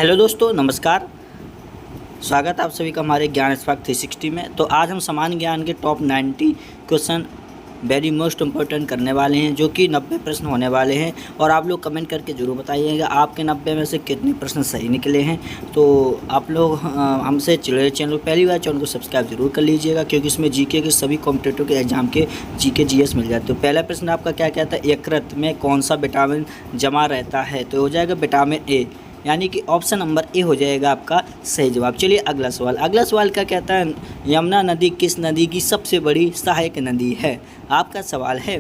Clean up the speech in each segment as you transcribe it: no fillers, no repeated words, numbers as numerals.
Hello दोस्तों, नमस्कार। स्वागत है आप सभी का हमारे ज्ञान स्पार्क 360 में। तो आज हम सामान्य ज्ञान के top 90 question very most important करने वाले हैं, जो कि 90 प्रश्न होने वाले हैं। और आप लोग कमेंट करके ज़रूर बताइएगा आपके 90 में से कितने प्रश्न सही निकले हैं। तो आप लोग हमसे चैनल पहली बार चैनल को सब्सक्राइब जरूर कर लीजिएगा, क्योंकि इसमें जीके के सभी कॉम्पिटिटिव के एग्जाम के जीके जीएस मिल जाते हैं। तो पहला प्रश्न आपका क्या कहता है, यकृत में कौन सा विटामिन जमा रहता है? तो हो जाएगा विटामिन ए, यानी कि ऑप्शन नंबर ए हो जाएगा आपका सही जवाब। चलिए अगला सवाल क्या कहता है, यमुना नदी किस नदी की सबसे बड़ी सहायक नदी है? आपका सवाल है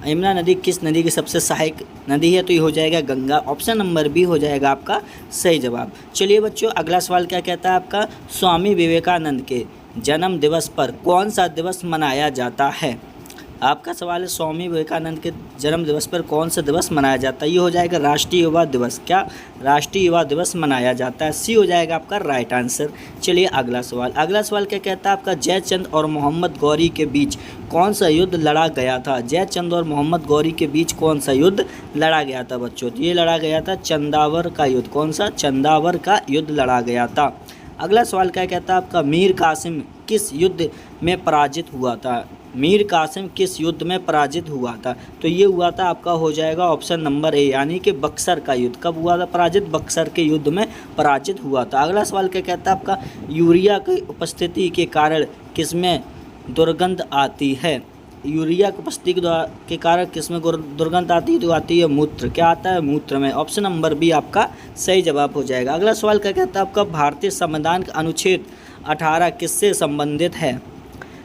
यमुना नदी किस नदी की सबसे सहायक नदी है? तो ये हो जाएगा गंगा। ऑप्शन नंबर बी हो जाएगा आपका सही जवाब। चलिए बच्चों, अगला सवाल क्या कहता है आपका, स्वामी विवेकानंद के जन्म दिवस पर कौन सा दिवस मनाया जाता है? आपका सवाल है स्वामी विवेकानंद के जन्म दिवस पर कौन सा दिवस मनाया जाता है? ये हो जाएगा राष्ट्रीय युवा दिवस। क्या राष्ट्रीय युवा दिवस मनाया जाता है? सी हो जाएगा आपका राइट आंसर। चलिए अगला सवाल क्या कहता है आपका, जयचंद और मोहम्मद गौरी के बीच कौन सा युद्ध लड़ा गया था? जयचंद और मोहम्मद गौरी के बीच कौन सा युद्ध लड़ा गया था बच्चों? तो ये लड़ा गया था चंदावर का युद्ध। कौन सा? चंदावर का युद्ध लड़ा गया था। अगला सवाल क्या कहता है आपका, मीर कासिम किस युद्ध में पराजित हुआ था? मीर कासिम किस युद्ध में पराजित हुआ था? तो ये हुआ था आपका हो जाएगा ऑप्शन नंबर ए, यानी कि बक्सर का युद्ध। कब हुआ था पराजित? बक्सर के युद्ध में पराजित हुआ था। अगला सवाल क्या कहता है आपका, यूरिया की उपस्थिति के कारण किसमें दुर्गंध आती है? यूरिया की उपस्थिति के कारण किसमें दुर्गंध आती है? तो आती है मूत्र। क्या आता है? मूत्र में। ऑप्शन नंबर बी आपका सही जवाब हो जाएगा। अगला सवाल क्या कहता है आपका, भारतीय संविधान का अनुच्छेद 18 किससे संबंधित है?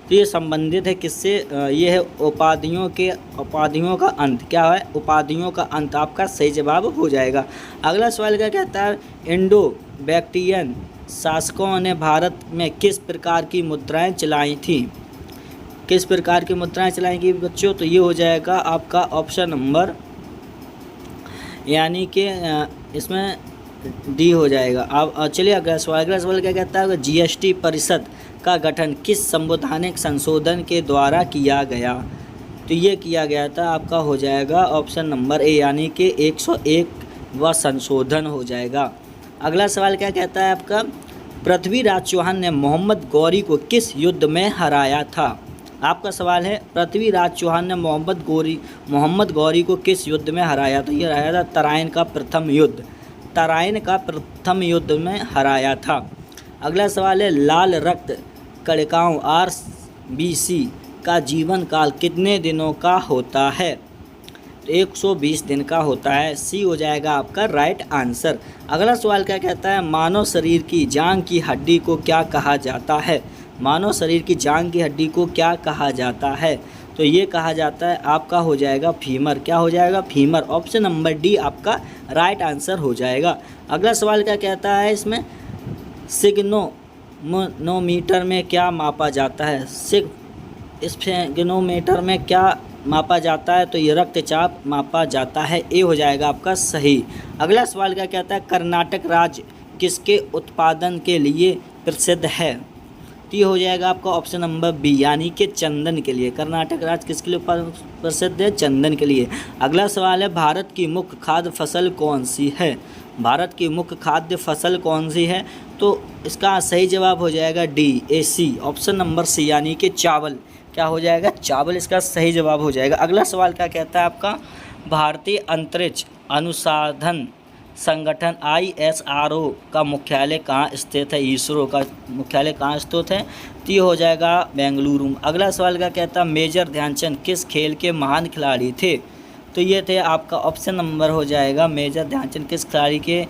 तो ये संबंधित है किससे? ये है उपाधियों का अंत। क्या है? उपाधियों का अंत। आपका सही जवाब हो जाएगा। अगला सवाल क्या कहता है, इंडो बैक्टीरियन शासकों ने भारत में किस प्रकार की मुद्राएं चलाई थी? किस प्रकार की मुद्राएं चलाई थी बच्चों? तो ये हो जाएगा आपका ऑप्शन नंबर, यानी कि इसमें डी हो जाएगा। अब चलिए अगला सवाल क्या कहता है, जीएसटी परिषद का गठन किस संवैधानिक संशोधन के द्वारा किया गया? तो ये किया गया था आपका हो जाएगा ऑप्शन नंबर ए, यानी कि 101वां संशोधन हो जाएगा। अगला सवाल क्या कहता है आपका, पृथ्वीराज चौहान ने मोहम्मद गौरी को किस युद्ध में हराया था? आपका सवाल है, पृथ्वीराज चौहान ने मोहम्मद गौरी को किस युद्ध में हराया? तो ये हराया था तराइन का प्रथम युद्ध में हराया था। अगला सवाल है, लाल रक्त कणिकाओं RBC का जीवन काल कितने दिनों का होता है? तो 120 दिन का होता है। सी हो जाएगा आपका राइट आंसर। अगला सवाल क्या कहता है, मानव शरीर की जांघ की हड्डी को क्या कहा जाता है? मानव शरीर की जांघ की हड्डी को क्या कहा जाता है? तो ये कहा जाता है आपका हो जाएगा फीमर। क्या हो जाएगा? फीमर। ऑप्शन नंबर डी आपका राइट आंसर हो जाएगा। अगला सवाल क्या कहता है, इसमें सिग्नोमीटर में क्या मापा जाता है? सिग्नोमीटर में क्या मापा जाता है? तो ये रक्तचाप मापा जाता है। ए हो जाएगा आपका सही। अगला सवाल क्या कहता है, कर्नाटक राज्य किसके उत्पादन के लिए प्रसिद्ध है? तो ये हो जाएगा आपका ऑप्शन नंबर बी, यानी कि चंदन के लिए। कर्नाटक राज्य किसके लिए प्रसिद्ध है? चंदन के लिए। अगला सवाल है, भारत की मुख्य खाद्य फसल कौन सी है? भारत की मुख्य खाद्य फसल कौन सी है? तो इसका सही जवाब हो जाएगा D, AC, option number C, यानी कि चावल। क्या हो जाएगा? चावल इसका सही जवाब हो जाएगा। अगला सवाल क्या कहता है आपका, भारतीय अंतरिक्ष अनुसंधान संगठन ISRO का मुख्यालय कहाँ स्थित है? इसरो का मुख्यालय कहाँ स्थित है? तो ये हो जाएगा बेंगलुरु। अगला सवाल क्या कहता है, मेजर ध्यानचंद किस खेल के महान खिलाड़ी थे? तो ये थे आपका ऑप्शन नंबर हो जाएगा, मेजर ध्यानचंद किस खिलाड़ी के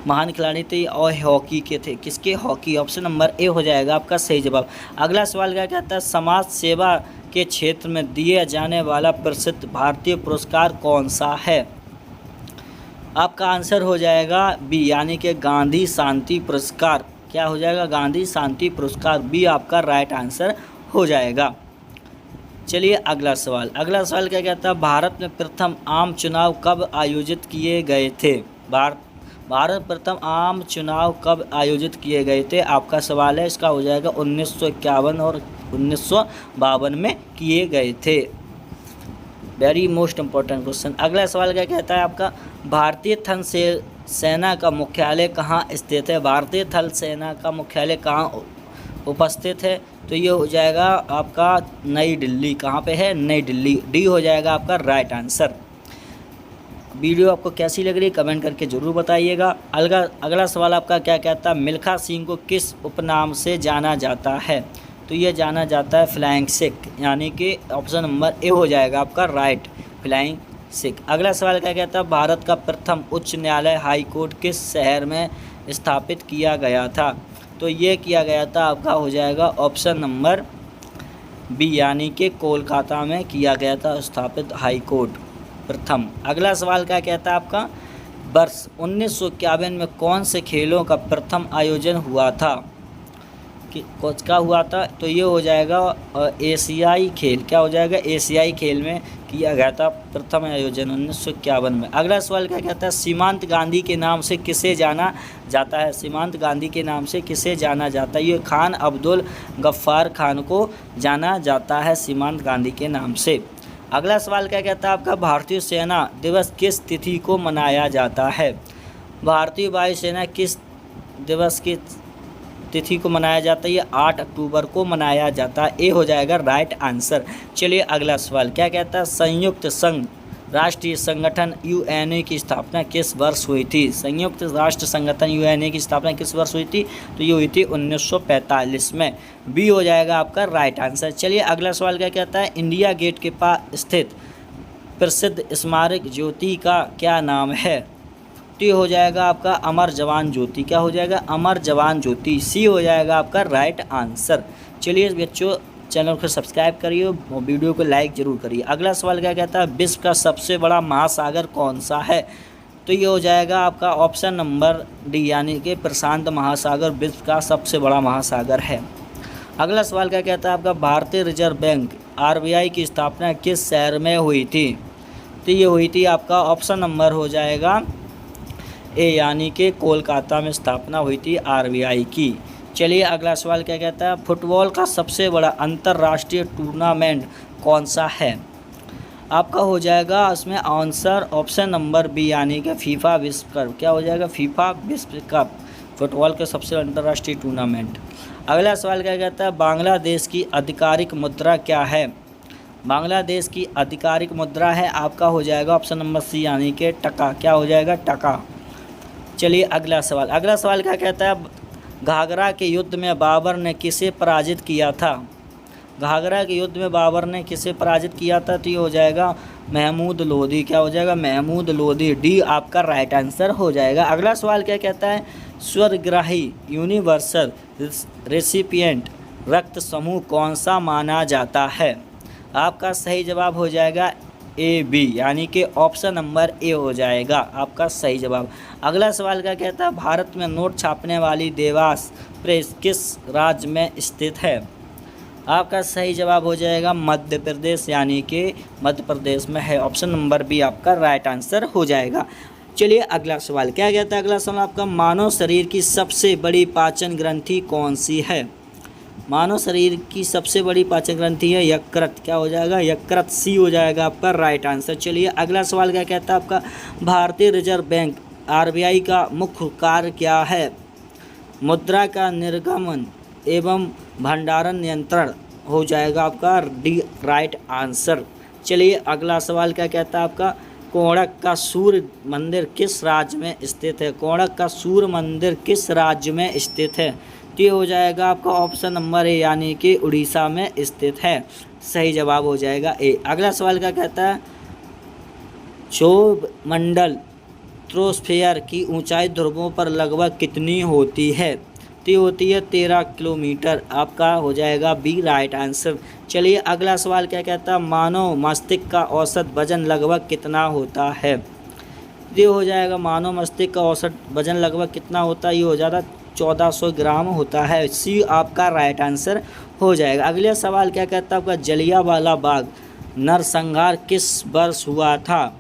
महान खिलाड़ी थे? और हॉकी के थे। किसके? हॉकी। ऑप्शन नंबर ए हो जाएगा आपका सही जवाब। अगला सवाल क्या कहता है, समाज सेवा के क्षेत्र में दिया जाने वाला प्रसिद्ध भारतीय पुरस्कार कौन सा है? आपका आंसर हो जाएगा बी, यानी कि गांधी शांति पुरस्कार। क्या हो जाएगा? गांधी शांति पुरस्कार। बी आपका राइट आंसर हो जाएगा। चलिए अगला सवाल क्या कहता है, भारत में प्रथम आम चुनाव कब आयोजित किए गए थे? भारत प्रथम आम चुनाव कब आयोजित किए गए थे? आपका सवाल है, इसका हो जाएगा 1951 और 1952 में किए गए थे। Very most important question. अगला सवाल क्या कहता है आपका, भारतीय थन सेना का मुख्यालय कहाँ स्थित है? भारतीय थल सेना का मुख्यालय कहाँ उपस्थित है? तो ये हो जाएगा आपका नई दिल्ली। कहाँ पे है? नई दिल्ली। डी हो जाएगा आपका राइट आंसर। वीडियो आपको कैसी लग रही है कमेंट करके ज़रूर बताइएगा। अगला सवाल आपका क्या कहता है? मिल्खा सिंह को किस उपनाम से जाना जाता है? तो ये जाना जाता है फ्लाइंग सिख, यानी कि ऑप्शन नंबर ए हो जाएगा आपका राइट, फ्लाइंग सिख। अगला सवाल क्या कहता है? भारत का प्रथम उच्च न्यायालय हाई कोर्ट किस शहर में स्थापित किया गया था? तो ये किया गया था आपका हो जाएगा ऑप्शन नंबर बी, यानी कि कोलकाता में किया गया था स्थापित हाई कोर्ट प्रथम। अगला सवाल क्या कहता है आपका? वर्ष 1951 में कौन से खेलों का प्रथम आयोजन हुआ था? कि कुछ का हुआ था? तो ये हो जाएगा एशियाई खेल। क्या हो जाएगा? एशियाई खेल में किया गया था प्रथम आयोजन 1951 में। अगला सवाल क्या कहता है? सीमांत गांधी के नाम से किसे जाना जाता है? सीमांत गांधी के नाम से किसे जाना जाता है? ये खान अब्दुल गफ्फार खान को जाना जाता है सीमांत गांधी के नाम से। अगला सवाल क्या कहता है आपका? भारतीय सेना दिवस किस तिथि को मनाया जाता है? भारतीय वायुसेना किस दिवस की तिथि को मनाया जाता है? ये 8 अक्टूबर को मनाया जाता है। ए हो जाएगा राइट आंसर। चलिए अगला सवाल क्या कहता है? संयुक्त संघ राष्ट्रीय संगठन यूएनए की स्थापना किस वर्ष हुई थी? संयुक्त राष्ट्र संगठन यूएनए की स्थापना किस वर्ष हुई थी? तो ये हुई थी 1945 में। बी हो जाएगा आपका राइट आंसर। चलिए अगला सवाल क्या कहता है? इंडिया गेट के पास स्थित प्रसिद्ध स्मारक ज्योति का क्या नाम है? तो ये हो जाएगा आपका अमर जवान ज्योति। क्या हो जाएगा? अमर जवान ज्योति। सी हो जाएगा आपका राइट आंसर। चलिए बच्चों चैनल को सब्सक्राइब करिए और वीडियो को लाइक ज़रूर करिए। अगला सवाल क्या कहता है? विश्व का सबसे बड़ा महासागर कौन सा है? तो ये हो जाएगा आपका ऑप्शन नंबर डी, यानी कि प्रशांत महासागर विश्व का सबसे बड़ा महासागर है। अगला सवाल क्या कहता है आपका? भारतीय रिजर्व बैंक आरबीआई की स्थापना किस शहर में हुई थी? तो ये हुई थी आपका ऑप्शन नंबर हो जाएगा ए, यानी कि कोलकाता में स्थापना हुई थी आरबीआई की। चलिए अगला सवाल क्या कहता है? फुटबॉल का सबसे बड़ा अंतर्राष्ट्रीय टूर्नामेंट कौन सा है? आपका हो जाएगा उसमें आंसर ऑप्शन नंबर बी, यानी कि फीफा विश्व कप। क्या हो जाएगा? फीफा विश्व कप फुटबॉल का सबसे अंतर्राष्ट्रीय टूर्नामेंट। अगला सवाल क्या कहता है? बांग्लादेश की आधिकारिक मुद्रा क्या है? बांग्लादेश की आधिकारिक मुद्रा है आपका हो जाएगा ऑप्शन नंबर सी, यानी कि टका। क्या हो जाएगा? टका। चलिए अगला सवाल क्या कहता है? घाघरा के युद्ध में बाबर ने किसे पराजित किया था? घाघरा के युद्ध में बाबर ने किसे पराजित किया था? तो ये हो जाएगा महमूद लोधी। क्या हो जाएगा? महमूद लोधी। डी आपका राइट आंसर हो जाएगा। अगला सवाल क्या कहता है? स्वर्गग्राही यूनिवर्सल रेसिपिएंट रक्त समूह कौन सा माना जाता है? आपका सही जवाब हो जाएगा ए बी, यानी कि ऑप्शन नंबर ए हो जाएगा आपका सही जवाब। अगला सवाल क्या कहता है? भारत में नोट छापने वाली देवास प्रेस किस राज्य में स्थित है? आपका सही जवाब हो जाएगा मध्य प्रदेश, यानी कि मध्य प्रदेश में है। ऑप्शन नंबर बी आपका राइट आंसर हो जाएगा। चलिए अगला सवाल क्या कहता है? अगला सवाल आपका मानव शरीर की सबसे बड़ी पाचन ग्रंथि कौन सी है? मानव शरीर की सबसे बड़ी पाचन ग्रंथि है यकृत। क्या हो जाएगा? यकृत। सी हो जाएगा आपका राइट आंसर। चलिए अगला सवाल क्या कहता है आपका? भारतीय रिजर्व बैंक आरबीआई का मुख्य कार्य क्या है? मुद्रा का निर्गमन एवं भंडारण नियंत्रण हो जाएगा आपका डी राइट आंसर। चलिए अगला सवाल क्या कहता है आपका? कोणक का सूर्य मंदिर किस राज्य में स्थित है? कोणक का सूर्य मंदिर किस राज्य में स्थित है? ये हो जाएगा आपका ऑप्शन नंबर ए, यानी कि उड़ीसा में स्थित है। सही जवाब हो जाएगा ए। अगला सवाल क्या कहता है? सौरमंडल ट्रोस्फेयर की ऊंचाई ध्रुवों पर लगभग कितनी होती है? तो होती है 13 किलोमीटर। आपका हो जाएगा बी राइट आंसर। चलिए अगला सवाल क्या कहता है? मानव मस्तिष्क का औसत वजन लगभग कितना होता है? ये हो जाएगा मानव मस्तिष्क का औसत वजन लगभग कितना होता है? ये हो जाता 1400 ग्राम होता है। सी आपका राइट आंसर हो जाएगा। अगला सवाल क्या कहता है आपका? जलियांवाला बाग नरसंहार किस वर्ष हुआ था?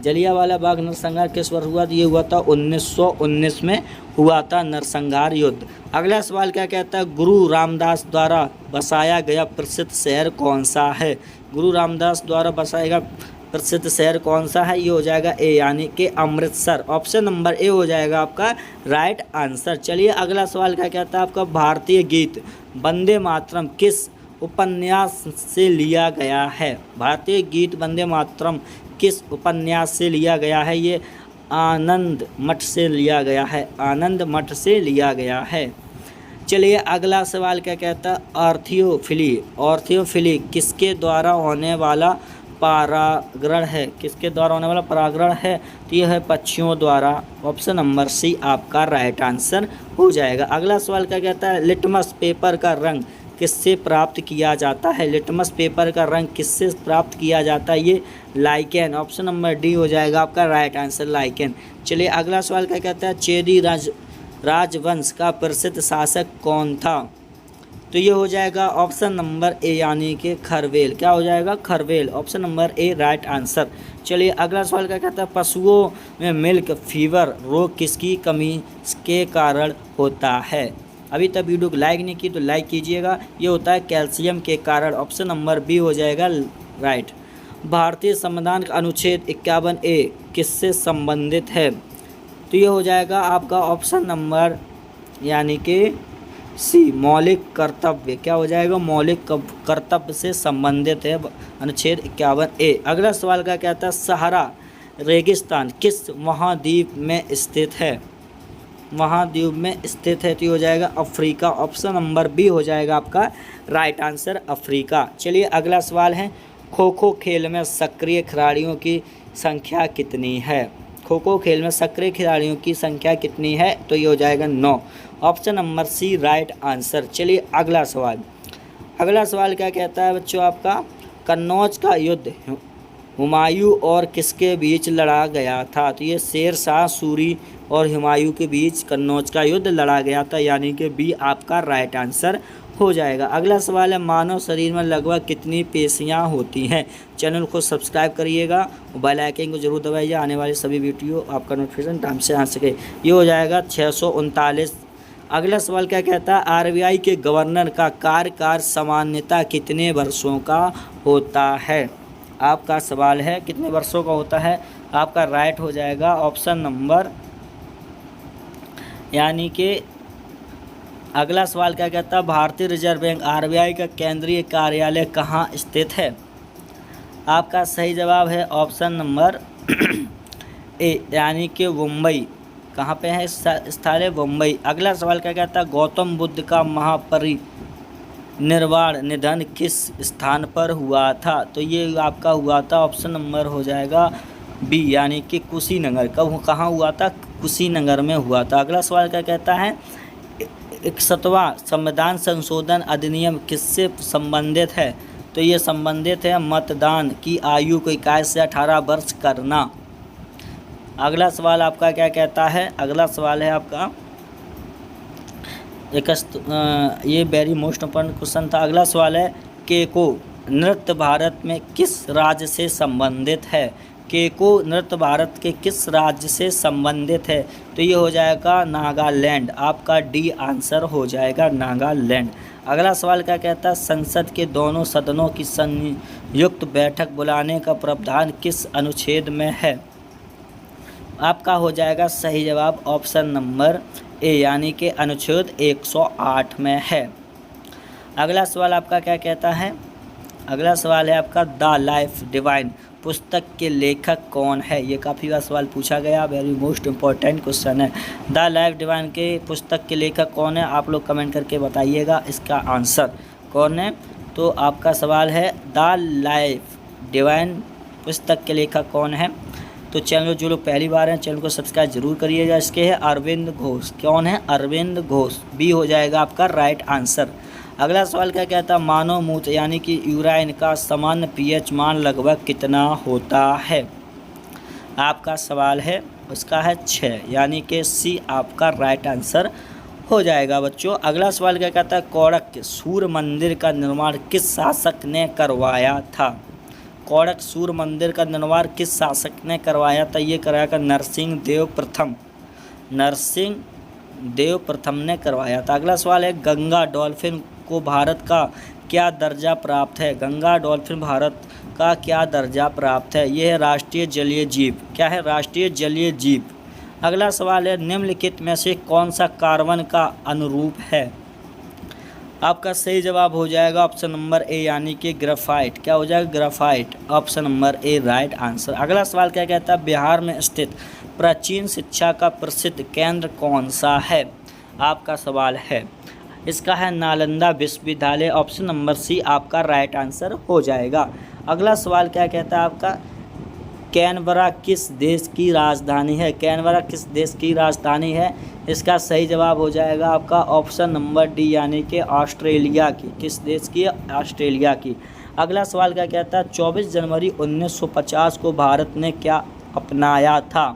जलियांवाला बाग नरसंहार किस वर्ष हुआ? ये हुआ था 1919 में हुआ था नरसंहार युद्ध। अगला सवाल क्या कहता है? गुरु रामदास द्वारा बसाया गया प्रसिद्ध शहर कौन सा है? गुरु रामदास द्वारा बसाया गया प्रसिद्ध शहर कौन सा है? ये हो जाएगा ए यानी कि अमृतसर। ऑप्शन नंबर ए हो जाएगा आपका राइट आंसर। चलिए अगला सवाल क्या कहता है आपका, भारतीय गीत वंदे मातरम किस उपन्यास से लिया गया है? भारतीय गीत वंदे मातरम किस उपन्यास से लिया गया है? ये आनंद मठ से लिया गया है, आनंद मठ से लिया गया है। चलिए अगला सवाल क्या कहता है, ऑर्थियोफिली। ऑर्थियोफिली किसके द्वारा होने वाला परागण है? किसके द्वारा होने वाला परागण है? तो यह है पक्षियों द्वारा। ऑप्शन नंबर सी आपका राइट आंसर हो जाएगा। अगला सवाल क्या कहता है, लिटमस पेपर का रंग किससे प्राप्त किया जाता है? लिटमस पेपर का रंग किससे प्राप्त किया जाता है? ये लाइकेन। ऑप्शन नंबर डी हो जाएगा आपका राइट आंसर, लाइकेन। चलिए अगला सवाल क्या कहता है, चेदी राजवंश का प्रसिद्ध शासक कौन था? तो ये हो जाएगा ऑप्शन नंबर ए यानी कि खरवेल। क्या हो जाएगा? Kharavela. Option number A right answer. चलिए अगला सवाल क्या कहता है, पशुओं में मिल्क फीवर रोग किसकी कमी के कारण होता है? अभी तक वीडियो को लाइक नहीं की तो लाइक कीजिएगा। ये होता है कैल्शियम के कारण। ऑप्शन नंबर बी हो जाएगा राइट। भारतीय संविधान का अनुच्छेद 51A किससे संबंधित है? तो ये हो जाएगा आपका ऑप्शन नंबर यानी कि सी मौलिक कर्तव्य। क्या हो जाएगा? मौलिक कर्तव्य से संबंधित है अनुच्छेद 51A। अगला सवाल क्या कहता है, सहारा रेगिस्तान किस महाद्वीप में स्थित है? महाद्वीप में स्थित है तो ये हो जाएगा अफ्रीका। ऑप्शन नंबर बी हो जाएगा आपका राइट आंसर, अफ्रीका। चलिए अगला सवाल है, खो खो खेल में सक्रिय खिलाड़ियों की संख्या कितनी है? खो खो खेल में सक्रिय खिलाड़ियों की संख्या कितनी है? तो ये हो जाएगा 9। Option number C right answer. चलिए अगला सवाल। अगला सवाल क्या कहता है बच्चों आपका, कन्नौज का युद्ध हुमायूं और किसके बीच लड़ा गया था? तो ये शेर शाह सूरी और हुमायूं के बीच कन्नौज का युद्ध लड़ा गया था, यानी कि बी आपका राइट आंसर हो जाएगा। अगला सवाल है, मानव शरीर में लगभग कितनी पेशियां होती हैं? चैनल को सब्सक्राइब करिएगा, बेल आइकन को जरूर दबाइए, आने वाली सभी वीडियो आपका नोटिफिकेशन टाइम से आ सके। ये हो जाएगा 639। अगला सवाल क्या कहता है, आरबीआई के गवर्नर का कार्यकाल सामान्यतः कितने वर्षों का होता है? आपका सवाल है कितने वर्षों का होता है? आपका राइट हो जाएगा ऑप्शन नंबर यानी कि अगला सवाल क्या कहता है, भारतीय रिजर्व बैंक आरबीआई का केंद्रीय कार्यालय कहाँ स्थित है? आपका सही जवाब है ऑप्शन नंबर ए यानी कि मुंबई। कहाँ पे है स्थल है? मुंबई। अगला सवाल क्या कहता है, गौतम बुद्ध का महापरिनिर्वाण निधन किस स्थान पर हुआ था? तो ये आपका हुआ था ऑप्शन नंबर हो जाएगा बी यानी कि कुशीनगर। कहाँ हुआ था? कुशीनगर में हुआ था। अगला सवाल क्या कहता है, 61वां संविधान संशोधन अधिनियम किससे संबंधित है? तो ये संबंधित है मतदान की आयु को 21 से 18 वर्ष करना। अगला सवाल आपका क्या कहता है, अगला सवाल है आपका ये वेरी मोस्ट इम्पोर्टेंट क्वेश्चन था। अगला सवाल है, केको नृत्य भारत में किस राज्य से संबंधित है? केको नृत्य भारत के किस राज्य से संबंधित है? तो ये हो जाएगा नागालैंड। आपका डी आंसर हो जाएगा नागालैंड। अगला सवाल क्या कहता है, संसद के दोनों सदनों की संयुक्त बैठक बुलाने का प्रावधान किस अनुच्छेद में है? आपका हो जाएगा सही जवाब ऑप्शन नंबर ए यानी कि अनुच्छेद 108 में है। अगला सवाल आपका क्या कहता है, अगला सवाल है आपका द लाइफ डिवाइन पुस्तक के लेखक कौन है? ये काफ़ी बार सवाल पूछा गया, वेरी मोस्ट इम्पोर्टेंट क्वेश्चन है। द लाइफ डिवाइन के पुस्तक के लेखक कौन है? आप लोग कमेंट करके बताइएगा इसका आंसर कौन है। तो आपका सवाल है द लाइफ डिवाइन पुस्तक के लेखक कौन है? तो चैनल जो लोग पहली बार हैं चैनल को सब्सक्राइब जरूर करिएगा। इसके है अरविंद घोष। कौन है? अरविंद घोष। बी हो जाएगा आपका राइट आंसर। अगला सवाल क्या कहता है, मानव मूत्र यानी कि यूराइन का सामान्य पीएच मान लगभग कितना होता है? आपका सवाल है उसका है 6 यानी कि सी आपका राइट आंसर हो जाएगा बच्चों। अगला सवाल क्या कहता है, कोड़क सूर्य मंदिर का निर्माण किस शासक ने करवाया था? कोड़क सूर्य मंदिर का निर्माण किस शासक ने करवाया था? ये कराया था नरसिंह देव प्रथम। नरसिंह देव प्रथम ने करवाया था। अगला सवाल है, गंगा डॉल्फिन को भारत का क्या दर्जा प्राप्त है? गंगा डॉल्फिन भारत का क्या दर्जा प्राप्त है? यह है राष्ट्रीय जलीय जीव। क्या है? राष्ट्रीय जलीय जीव। अगला सवाल है निम्नलिखित में से कौन सा कार्बन का अनुरूप है? आपका सही जवाब हो जाएगा ऑप्शन नंबर ए यानी कि ग्रेफाइट। क्या हो जाएगा? Graphite. Option number A right answer. अगला सवाल क्या कहता है? बिहार में स्थित प्राचीन शिक्षा का प्रसिद्ध केंद्र कौन सा है? आपका सवाल है, इसका है नालंदा विश्वविद्यालय। ऑप्शन नंबर सी आपका राइट आंसर हो जाएगा। अगला सवाल क्या कहता है आपका? कैनबरा किस देश की राजधानी है? कैनबरा किस देश की राजधानी है? इसका सही जवाब हो जाएगा आपका ऑप्शन नंबर डी यानी कि ऑस्ट्रेलिया की। किस देश की? ऑस्ट्रेलिया की। अगला सवाल क्या कहता है? 24 जनवरी 1950 को भारत ने क्या अपनाया था?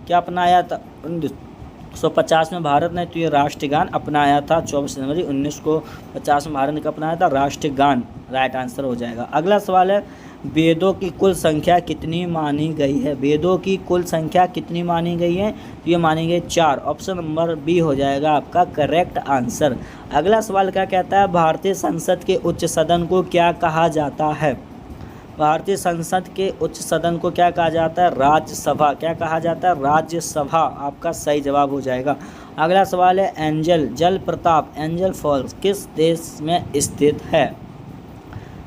क्या अपनाया था 1950 में भारत ने? तो ये राष्ट्रगान अपनाया था। 24 जनवरी 1950 में भारत ने क्या अपनाया था? राष्ट्रगान। राइट आंसर हो जाएगा। अगला सवाल है वेदों की कुल संख्या कितनी मानी गई है? वेदों की कुल संख्या कितनी मानी गई है? तो ये मानी गई 4। ऑप्शन नंबर बी हो जाएगा आपका करेक्ट आंसर। अगला सवाल क्या कहता है? भारतीय संसद के उच्च सदन को क्या कहा जाता है? भारतीय संसद के उच्च सदन को क्या कहा जाता है? राज्यसभा। क्या कहा जाता है? राज्यसभा। आपका सही जवाब हो जाएगा। अगला सवाल है एंजल जलप्रपात एंजल फॉल्स किस देश में स्थित है?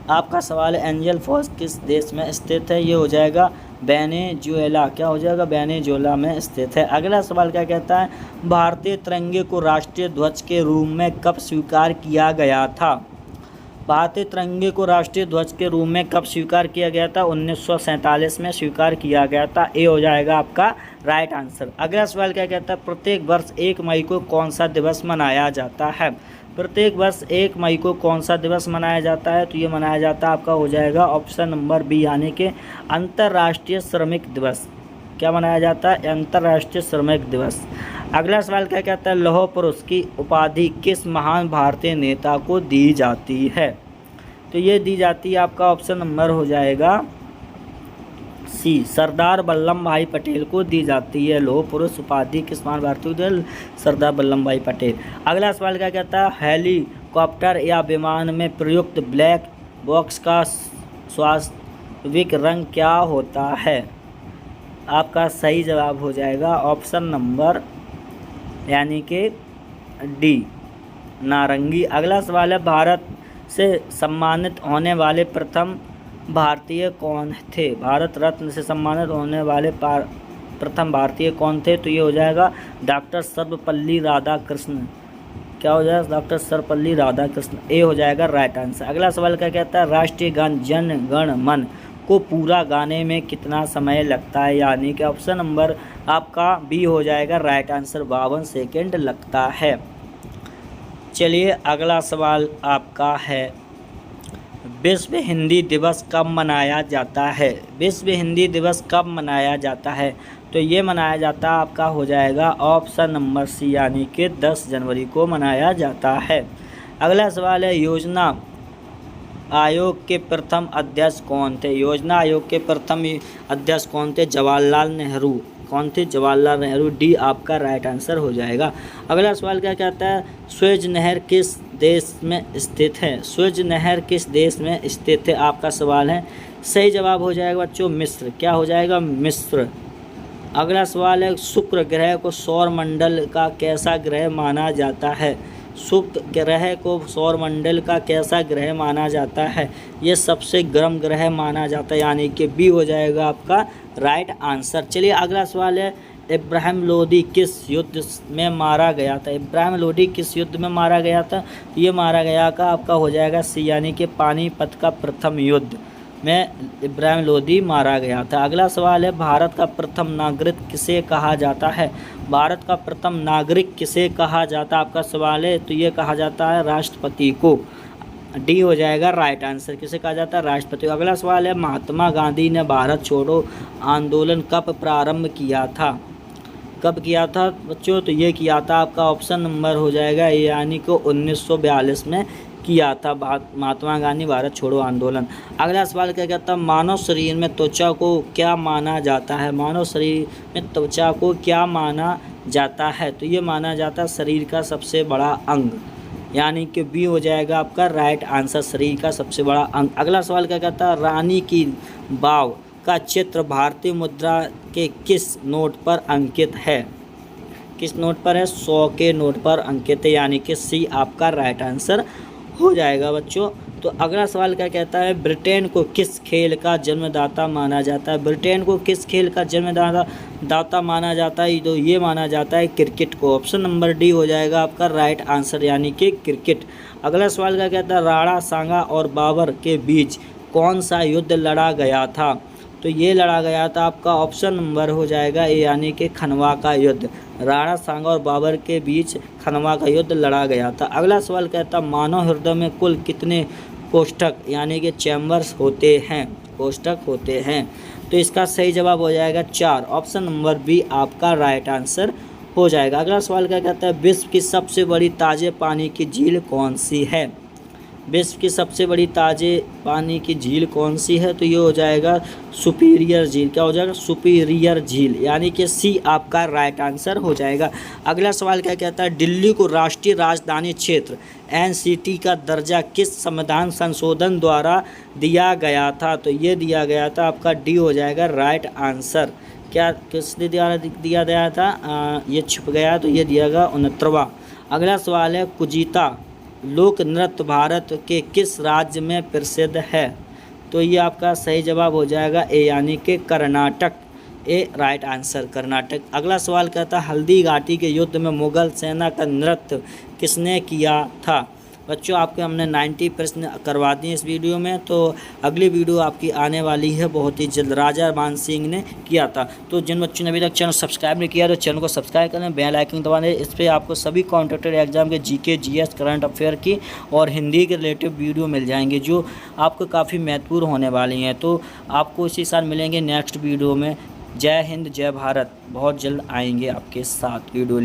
आपका सवाल है एंजल फॉल्स किस देश में स्थित है? ये हो जाएगा वेनेजुएला। क्या हो जाएगा? वेनेजुएला में स्थित है। अगला सवाल क्या कहता है? भारतीय तिरंगे को राष्ट्रीय ध्वज के रूप में कब स्वीकार किया गया था? भारतीय तिरंगे को राष्ट्रीय ध्वज के रूप में कब स्वीकार किया गया था? 1947 में स्वीकार किया गया था। ये हो जाएगा आपका राइट आंसर। अगला सवाल क्या कहता है? प्रत्येक वर्ष 1 मई को कौन सा दिवस मनाया जाता है? प्रत्येक वर्ष 1 मई को कौन सा दिवस मनाया जाता है? तो ये मनाया जाता है आपका हो जाएगा ऑप्शन नंबर बी यानी कि अंतर्राष्ट्रीय श्रमिक दिवस। क्या मनाया जाता है? अंतर्राष्ट्रीय श्रमिक दिवस। अगला सवाल क्या कहता है? लौह पुरुष की उपाधि किस महान भारतीय नेता को दी जाती है? तो ये दी जाती है आपका ऑप्शन नंबर हो जाएगा सी सरदार वल्लभ भाई पटेल को दी जाती है। लौह पुरुष उपाधि किस महान भारतीय को? सरदार वल्लभ भाई पटेल। अगला सवाल क्या कहता है? हेलीकॉप्टर या विमान में प्रयुक्त ब्लैक बॉक्स का वास्तविक रंग क्या होता है? आपका सही जवाब हो जाएगा ऑप्शन नंबर यानी कि डी नारंगी। अगला सवाल है भारत से सम्मानित होने वाले प्रथम भारतीय कौन थे? भारत रत्न से सम्मानित होने वाले प्रथम भारतीय कौन थे? तो ये हो जाएगा डॉक्टर सर्वपल्ली राधाकृष्ण। क्या हो जाएगा? डॉक्टर सर्वपल्ली राधाकृष्ण। ए हो जाएगा राइट आंसर। अगला सवाल क्या कहता है? राष्ट्रीय गान जन गण मन को पूरा गाने में कितना समय लगता है? यानी कि ऑप्शन नंबर आपका बी हो जाएगा राइट आंसर 52 सेकेंड लगता है। चलिए अगला सवाल आपका है विश्व हिंदी दिवस कब मनाया जाता है? विश्व हिंदी दिवस कब मनाया जाता है? तो ये मनाया जाता है आपका हो जाएगा ऑप्शन नंबर सी यानी कि 10 जनवरी को मनाया जाता है। अगला सवाल है योजना आयोग के प्रथम अध्यक्ष कौन थे? योजना आयोग के प्रथम अध्यक्ष कौन थे? जवाहरलाल नेहरू। कौन थे? जवाहरलाल नेहरू। डी आपका राइट आंसर हो जाएगा। अगला सवाल क्या कहता है? स्वेज नहर किस देश में स्थित है? स्वेज नहर किस देश में स्थित है? आपका सवाल है। सही जवाब हो जाएगा बच्चों मिस्र। क्या हो जाएगा? मिस्र। अगला सवाल है शुक्र ग्रह को सौर मंडल का कैसा ग्रह माना जाता है? शुक्र ग्रह को सौर मंडल का कैसा ग्रह माना जाता है? ये सबसे गर्म ग्रह माना जाता है यानी कि बी हो जाएगा आपका राइट आंसर। चलिए अगला सवाल है इब्राहिम लोदी किस युद्ध में मारा गया था? इब्राहिम लोदी किस युद्ध में मारा गया था? ये मारा गया का आपका हो जाएगा सी यानी कि पानीपत का प्रथम युद्ध में इब्राहिम लोदी मारा गया था। अगला सवाल है भारत का प्रथम नागरिक किसे कहा जाता है? भारत का प्रथम नागरिक किसे कहा जाता है? आपका सवाल है। तो ये कहा जाता है राष्ट्रपति को। डी हो जाएगा राइट आंसर। किसे कहा जाता है? राष्ट्रपति। अगला सवाल है महात्मा गांधी ने भारत छोड़ो आंदोलन कब प्रारंभ किया था? कब किया था बच्चों? तो ये किया था आपका ऑप्शन नंबर हो जाएगा यानी कि 1942 में किया था महात्मा गांधी भारत छोड़ो आंदोलन। अगला सवाल क्या कहता है? मानव शरीर में त्वचा को क्या माना जाता है? मानव शरीर में त्वचा को क्या माना जाता है? तो ये माना जाता है शरीर का सबसे बड़ा अंग। यानी कि बी हो जाएगा आपका राइट आंसर, शरीर का सबसे बड़ा अंग। अगला सवाल क्या कहता है, रानी की वाव का चित्र भारतीय मुद्रा के किस नोट पर अंकित है? किस नोट पर है? 100 के नोट पर अंकित है, यानी कि सी आपका राइट आंसर हो जाएगा बच्चों। तो अगला सवाल क्या कहता है, ब्रिटेन को किस खेल का जन्मदाता माना जाता है? ब्रिटेन को किस खेल का जन्मदाता माना जाता है? तो ये माना जाता है क्रिकेट को। ऑप्शन नंबर डी हो जाएगा आपका राइट आंसर, यानी कि क्रिकेट। अगला सवाल क्या कहता है, राणा सांगा और बाबर के बीच कौन सा युद्ध लड़ा गया था? तो ये लड़ा गया था आपका ऑप्शन नंबर हो जाएगा ए, यानी कि खनवा का युद्ध। राणा सांगा और बाबर के बीच खनवा का युद्ध लड़ा गया था। अगला सवाल कहता, मानव हृदय में कुल कितने कोष्ठक यानी कि चैम्बर्स होते हैं? कोष्ठक होते हैं। तो इसका सही जवाब हो जाएगा 4, ऑप्शन नंबर बी आपका राइट आंसर हो जाएगा। अगला सवाल क्या कहता है, विश्व की सबसे बड़ी ताज़े पानी की झील कौन सी है? विश्व की सबसे बड़ी ताज़े पानी की झील कौन सी है? तो ये हो जाएगा सुपीरियर झील। क्या हो जाएगा? सुपीरियर झील, यानी कि सी आपका राइट आंसर हो जाएगा। अगला सवाल क्या कहता है, दिल्ली को राष्ट्रीय राजधानी क्षेत्र एनसीटी का दर्जा किस संविधान संशोधन द्वारा दिया गया था? तो ये दिया गया था आपका डी हो जाएगा राइट आंसर। क्या किसने दिया गया था? ये छुप गया, तो ये दिया गया 69वां। अगला सवाल है, कुजिता लोक नृत्य भारत के किस राज्य में प्रसिद्ध है? तो ये आपका सही जवाब हो जाएगा ए, यानी कि कर्नाटक। ए राइट आंसर, कर्नाटक। अगला सवाल कहता है, हल्दी घाटी के युद्ध में मुगल सेना का नृत्य किसने किया था? बच्चों आपके हमने 90 प्रश्न करवा दिए इस वीडियो में, तो अगली वीडियो आपकी आने वाली है बहुत ही जल्द। राजा मान सिंह ने किया था। तो जिन बच्चों ने अभी तक चैनल सब्सक्राइब नहीं किया तो चैनल को सब्सक्राइब करें, बेल आइकन दबा दें। इस पर आपको सभी कॉम्पिटिटिव एग्जाम के जीके, जीएस, करंट अफेयर की और हिंदी के रिलेटिव वीडियो मिल जाएंगे जो आपको काफ़ी महत्वपूर्ण होने वाली हैं। तो आपको इसी साल मिलेंगे नेक्स्ट वीडियो में। जय हिंद, जय भारत। बहुत जल्द आएंगे आपके साथ वीडियो।